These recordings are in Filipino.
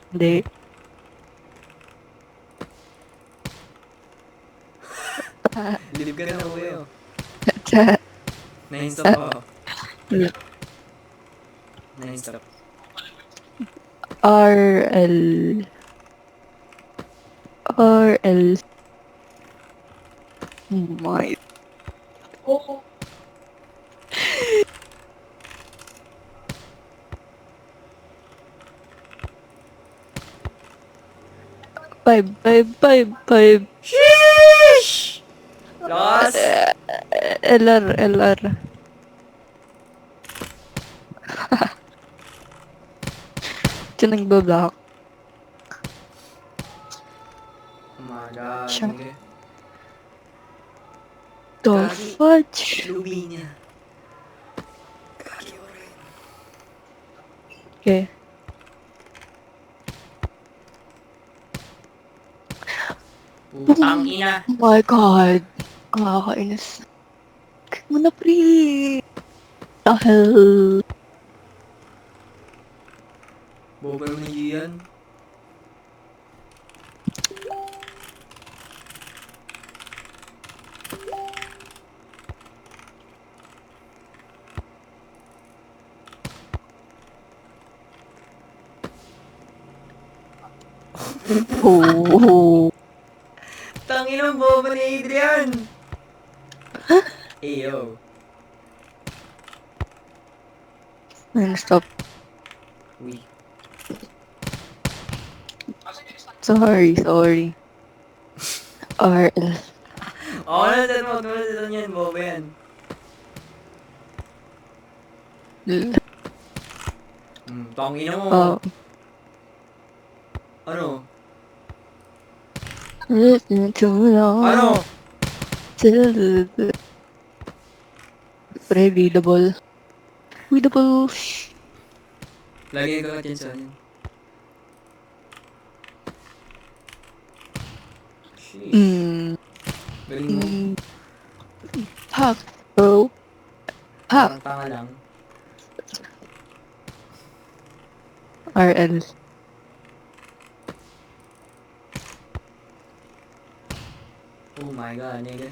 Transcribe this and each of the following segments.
Hindi. Live ka na uwi oh. Sa, 9 stop ako. 9 stop. RL. RL. My. Oh. 5. Sheesh! Lakas! LR. Ito nagbablock. Oh my god, Siya. nigga. The Gagi. fudge. Lubi niya. Gagi ko rin. Okay. Putang ina. Oh my god. Kakainis. Kaya mo na, pre. Dahil... Bobo naman ni Gian. Oh. Tangina ang bobo ni Adrian. Eyo. Ayun, stop. Uy. Sorry. RL. Oo na, saan mo? Tumulad yan, bobo yan. Tangina mo. Oh. Ano? Listen to me now. Ano? Pre, readable. Lagi ka ka sa yan. Sheesh. Galing mo. Hack, bro. Hack. Parang tanga lang. RL. Oh my god, nigga.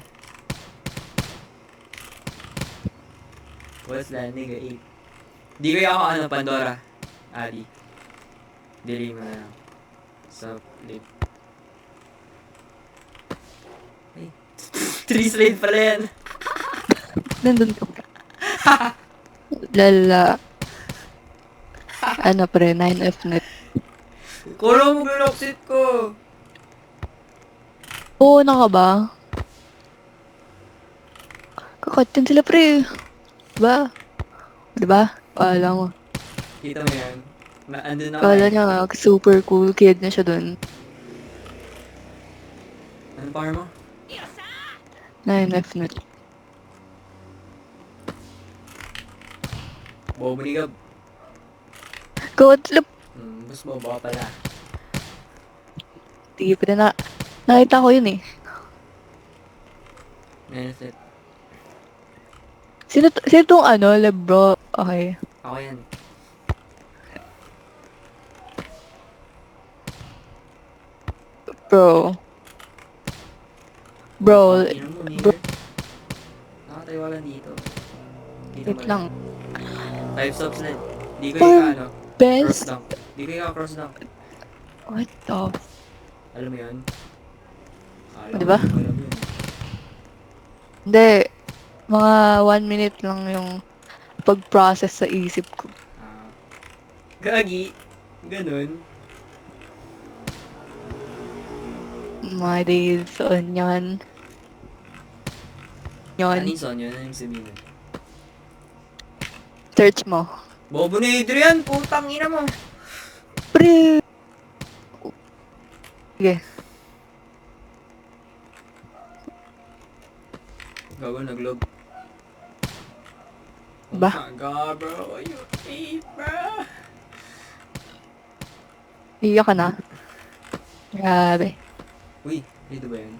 What's that, nigga? 8. Di kaya ako ano, Pandora. Adi. Dili mo na lang. Sa lip. Ay. 3 slate pala yan. Nandun ka. Lala. Ano pre, 9F net. Kuro mo gluloksit ko. Oo, na ka ba? Kakatin sila pre. Diba? Kala mo. Kita mo yan. Andun ako Kala eh. niya, super cool kid na siya dun. Ano power mo? 9F net. Bobo ni Gab. Gawad sila. Mas bobo ka pala. Sige pa na. Nakita ko yun eh. Benefit. Sino tong ano, Lebro? Okay. Ako yan. Bro. Ino mo, Bro. nigga. Nakatayo ka lang dito. Dito Wait lang. 5 stops na. Di ko yung ano. Cross Best. down. Di ko yung cross down. What the? Alam mo yun? Diba? Alam mo yun. Hindi. Mga 1 minute lang yung pag-process sa isip ko. Gagi. Ganun. My days on yan. Ano yung son yun? Ano yung sabihin nun? Search mo. Bobo ni Adrian! Putang ina mo! Pre! Sige. Gago, naglog. Ba? Oh my god, bro. You hate, bro. Iyak ka na. Grabe. Uy, dito ba yun?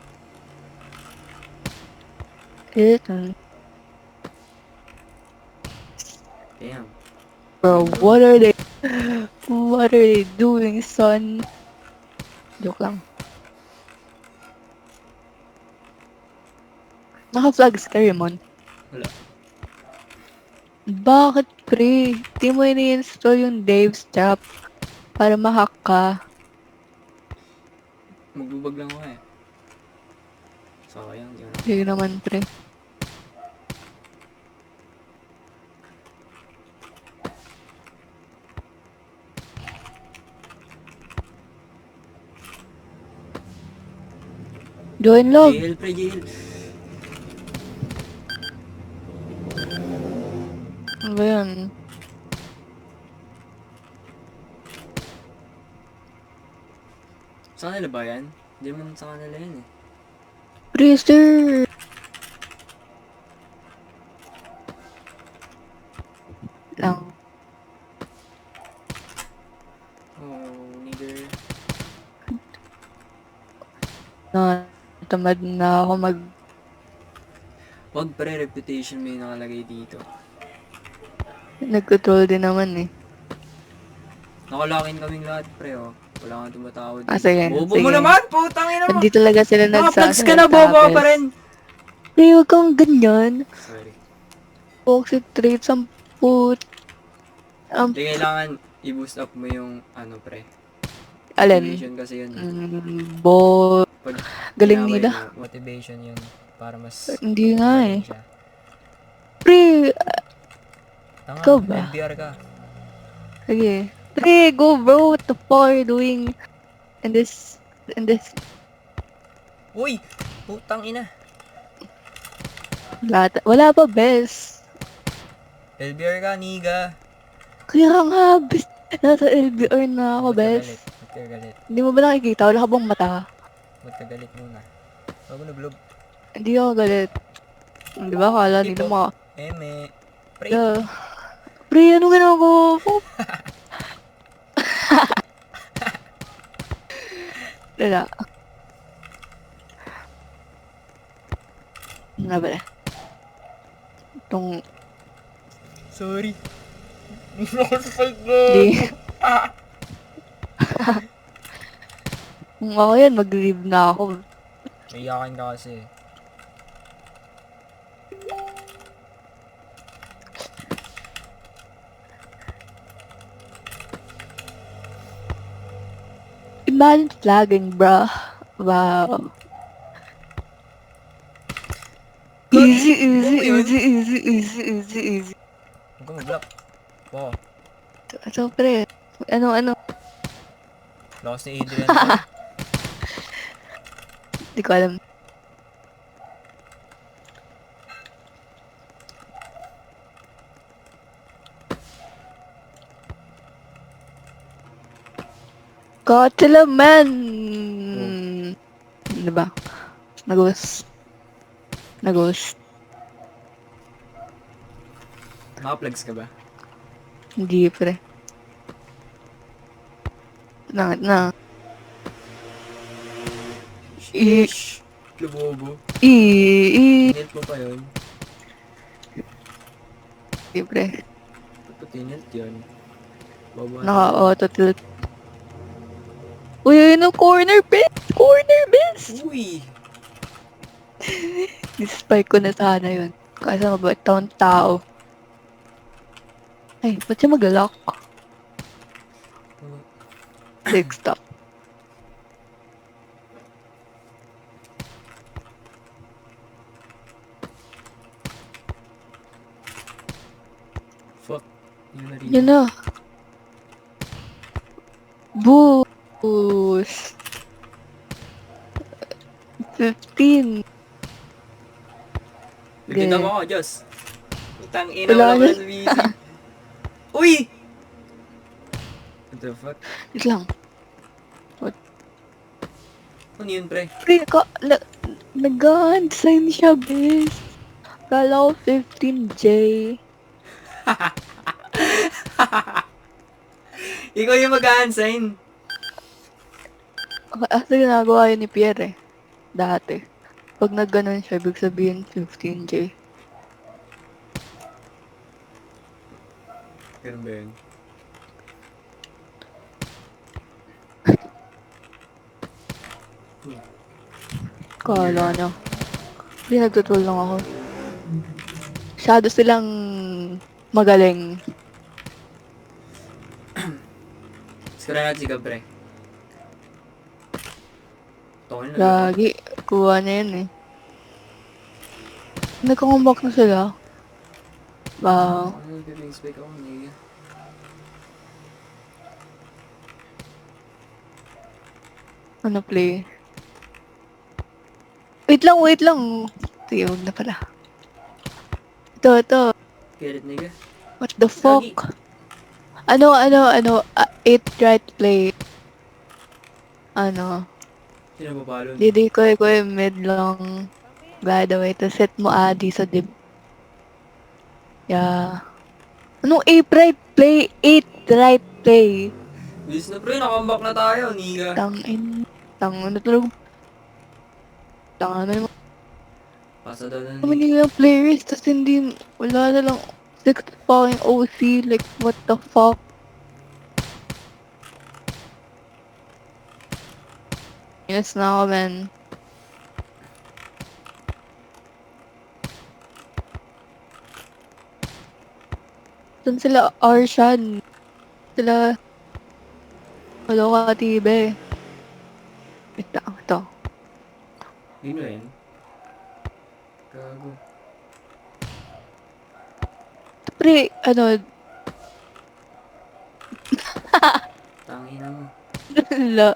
Ito. Damn. Bro, what are they? What are they doing, son? Joke lang. Naka-flags ka, Raymond. Wala. Bakit, pre? Di mo ini-install yung Dave's Trap para ma-hack ka. Magbubag lang ako eh. Sayang, di na. Sige naman, pre. Join log. JL pre, JL. Ano ba yun? Sa kanila ba yan? Hindi naman sa kanila yan eh. Freezer! Lang. Oh, nigger. Tamad na ako mag... Wag pre, reputation may nakalagay dito. Nagko-troll din naman eh. Nakalakin kaming lahat pre oh. Wala nga tumatawad. Ah, sige, Bobo sige. mo naman! Putang ina mo! Hindi talaga sila Naka-plugs nagsasalita. ka na, bobo pa rin! Pre, huwag kang ganyan. Sorry. Toxic traits ang put... Hindi kailangan i-boost up mo yung ano pre. Alin? Motivation kasi yun. Pag galing ginaway nila. mo, motivation yun. Para mas... Hindi nga eh. siya. Pre, Tanga, ikaw ba? LDR ka. Sige. Pre, go bro. What the fuck are you doing in this... Uy! Putang ina! Wala pa, bes. LBR ka, niga. Kaya nga, bes. Nasa LBR na ako, bes. Ba't ka galit? Hindi mo ba nakikita? Wala ka bang mata? Ba't ka galit muna? Huwag mo nag-log. Hindi ako galit. Di ba, kala nila Tipo, mga... Eme. Pre. Pre, anong ginagawa mo? Wala. Nga ba? Itong... Sorry. Nakasipag na. Di... Kung ako yan, mag-leave na ako. Iyakan ka kasi. Imagine flagging, bruh. Wow. Easy, easy, Ano yun? easy, easy, easy, easy, easy. Huwag ka mag-block. Wow. So, pre, ano, Lakas ni Adrian pa. di ko alam. Godzilla man! Diba? Nag-ghost. Naka-plugs ka ba? Hindi, pre. Langit na. Sheesh! Lubobo. Tinit mo pa yun. Hindi, pre. Ba't pa tinit yun? Baba Naka-auto tilt. Uy, ayun ang corner, bes! Corner, bes! Uy! Dispike ko na sana yun. Kasi mabait taong tao. Ay, ba't siya mag-lock? Next stop. Fuck. Yun na rin. Yun na. Boost. 15. Nagdidam ako, Diyos. Utang ina Wala mo na. naman busy. Uy! What the fuck? Wait lang. Ano yun, pre? Pre, nag-unsign siya, bes. Kala ko 15J. Ikaw yung mag-unsign. Kasi ginagawa yun ni Pierre eh. Dati. Pag nag-ganon siya, ibig sabihin 15J. Ganun ba yun? Kala nyo. Hindi, nagtutul lang ako. Masyado silang magaling. Siguro natin si Gabre. Tokyo na ba? Lagi. Kuha na yun eh. Nagkakumbak na sila. Wow. Ano nag-expect ako niya? Ano play? Wait lang, wait lang. Tiyog na pala. Ito. Get it, nigga? What the Lagi. fuck? Ano, 8 right play. Ano, Sino mabalon? Didi ko mid lang. By the way, to set mo Adi sa dib. Yeah. Anong 8 right play? 8 right play. Bilis na pre, nakambak na tayo, niga. Ano talaga? Ano naman Pasa daw na naman ni. yung players, tas hindi, wala na lang 6 fucking OC, like, what the fuck? Yes na ako, man. Saan sila Arshan? Sila, wala ka tibe. Ito. Sino yan? Gago. Pre, Tangina mo. la,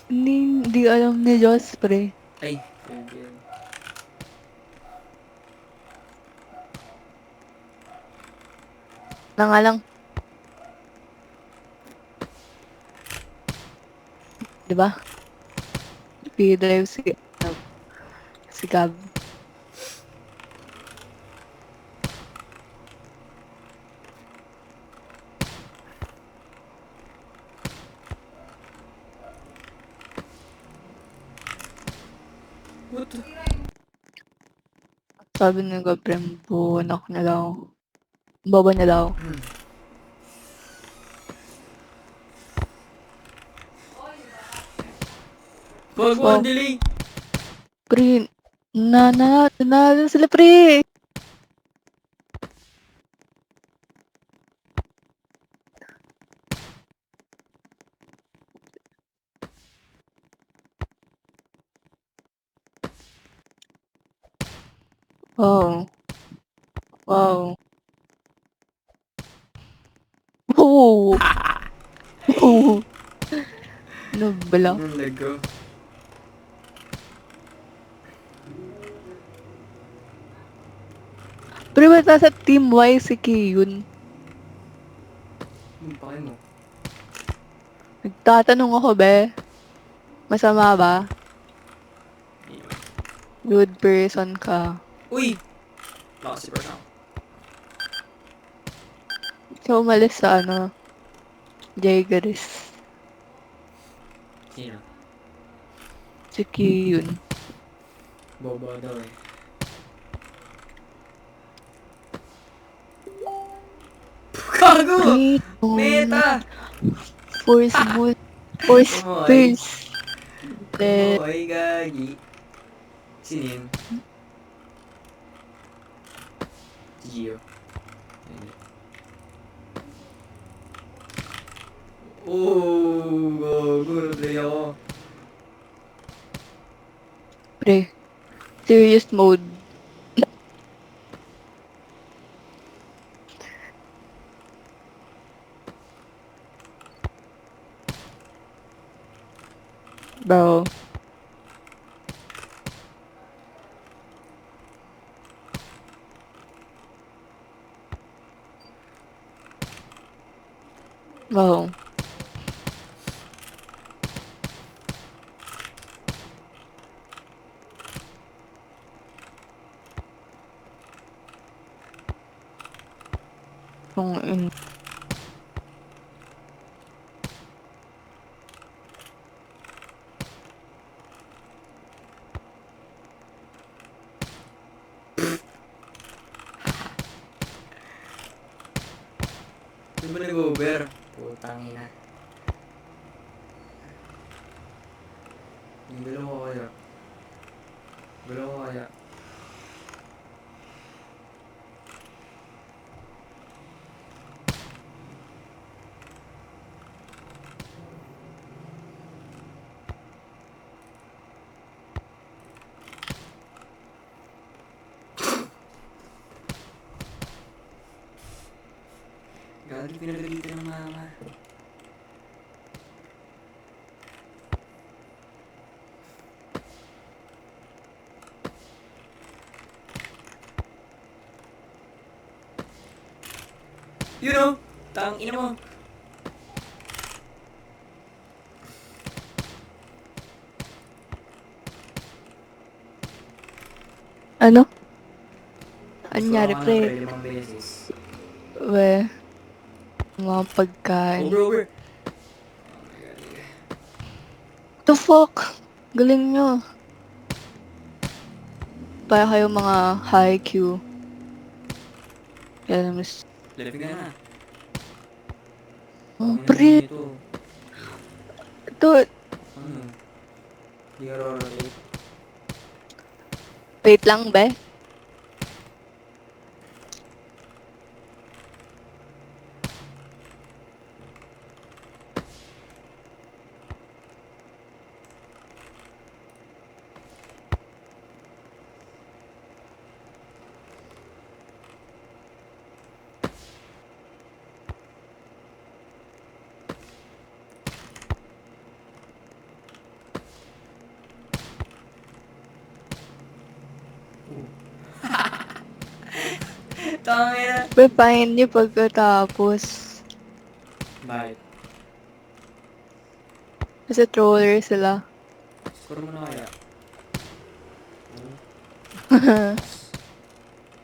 hindi alam ni Diyos, pre. Ay, yun. Na nga lang. Diba? P-drive si Gab. What the? Sabi ni Gabrem, bunak niya daw. Baba niya daw. Wag mo, Wow. ang delay! Pre, nanalo sila, pre! Wow. Wow. Oh! Oh! Nabala. Nag-go. Pero ba't nasa Team Y si Kiyun? Yung pake mo. Nagtatanong ako, be. Masama ba? Good person ka. Uy! Nakasipper na ako. Ikaw umalis sa Jagaris. Sino? Si Kiyun. Boba daw eh. Gago! Wait, Meta! Force mode. Force Oy. first. Then, Oy, gagi. Sino yun? Si Gio. Hindi. Oh, gago. Replay ako. pre. Serious mode. Bro. Wow. Kung Di ba nag-over? Putang ina. Yung dalawa kaya. Dalawa kaya. Gagi, pinagalitan ng mama. You know, tang ina mo. Ano? Gusto Anyari, lang ka pre? na pre, 5 beses. We, mga pagkain. Over, over. Oh my god, nigga. The fuck? Galing nyo. Para kayo mga high Q. Kaya mas... Left ka na. Oh, Pangina mo pre. nito. Ito. Ano? Di ka rotate. Wait lang, be. Tangina. Be, pahin nyo pagkatapos. Bakit? Kasi troller sila. Score mo na kaya.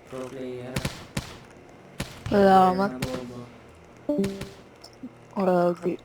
Pro player. Wala Player ka na bobo. Grabe.